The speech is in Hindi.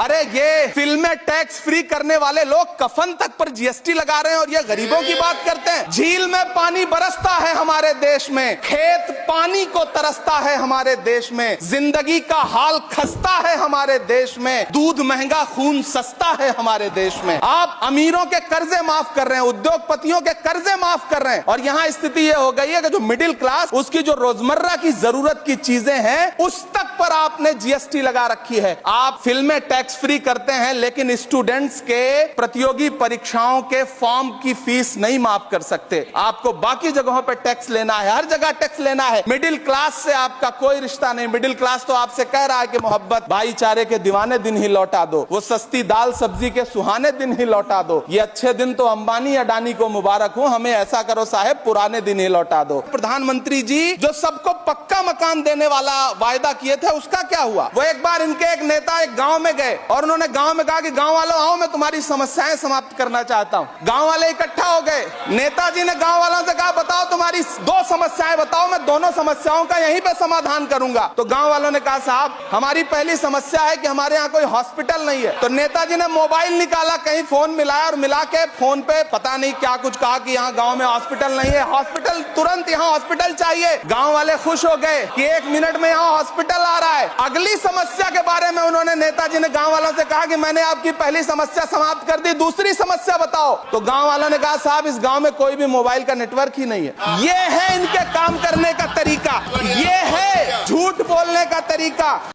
अरे ये फिल्में टैक्स फ्री करने वाले लोग कफन तक पर जीएसटी लगा रहे हैं और ये गरीबों की बात करते हैं। झील में पानी बरसता है हमारे देश में, खेत पानी को तरसता है हमारे देश में, जिंदगी का हाल खस्ता है हमारे देश में, दूध महंगा खून सस्ता है हमारे देश में। आप अमीरों के कर्जे माफ कर रहे हैं, उद्योगपतियों के कर्जे माफ कर रहे हैं और यहाँ स्थिति ये हो गई है कि जो मिडिल क्लास, उसकी जो रोजमर्रा की जरूरत की चीजें हैं उस तक पर आपने जीएसटी लगा रखी है। आप फिल्में टैक्स फ्री करते हैं लेकिन स्टूडेंट्स के प्रतियोगी परीक्षाओं के फॉर्म की फीस नहीं माफ कर सकते। आपको बाकी जगहों पर टैक्स लेना है, हर जगह टैक्स लेना है। मिडिल क्लास से आपका कोई रिश्ता नहीं। मिडिल क्लास तो आपसे कह रहा है कि मोहब्बत भाईचारे के दीवाने दिन ही लौटा दो, वो सस्ती दाल सब्जी के सुहाने दिन ही लौटा दो। ये अच्छे दिन तो अंबानी अडानी को मुबारक हो, हमें ऐसा करो साहब पुराने दिन ही लौटा दो। प्रधानमंत्री जी जो सबको पक्का मकान देने वाला वायदा किए थे उसका क्या हुआ? वो एक बार इनके एक नेता एक गांव में गए और उन्होंने गांव में कहा कि गांव वालों आओ, मैं तुम्हारी समस्याएं समाप्त करना चाहता हूं। गांव वाले इकट्ठा हो गए। नेताजी ने गांव वालों से कहा बताओ तुम्हारी 2 समस्याएं बताओ, मैं दोनों समस्याओं का यहीं पे समाधान करूंगा। तो गांव वालों ने कहा साहब हमारी पहली समस्या है कि हमारे यहाँ कोई हॉस्पिटल नहीं है। तो नेताजी ने मोबाइल निकाला, कहीं फोन मिलाया और मिला के फोन पे पता नहीं क्या कुछ कहा कि यहाँ गांव में हॉस्पिटल नहीं है, हॉस्पिटल तुरंत यहाँ हॉस्पिटल चाहिए। गांव वाले खुश हो गए कि 1 मिनट में यहाँ हॉस्पिटल आ रहा है। अगली समस्या के बारे में उन्होंने नेताजी ने गांव वालों से कहा कि मैंने आपकी पहली समस्या समाप्त कर दी, दूसरी समस्या बताओ। तो गांव वालों ने कहा साहब इस गांव में कोई भी मोबाइल का नेटवर्क ही नहीं है। ये है इनके काम करने का तरीका, ये है झूठ बोलने का तरीका।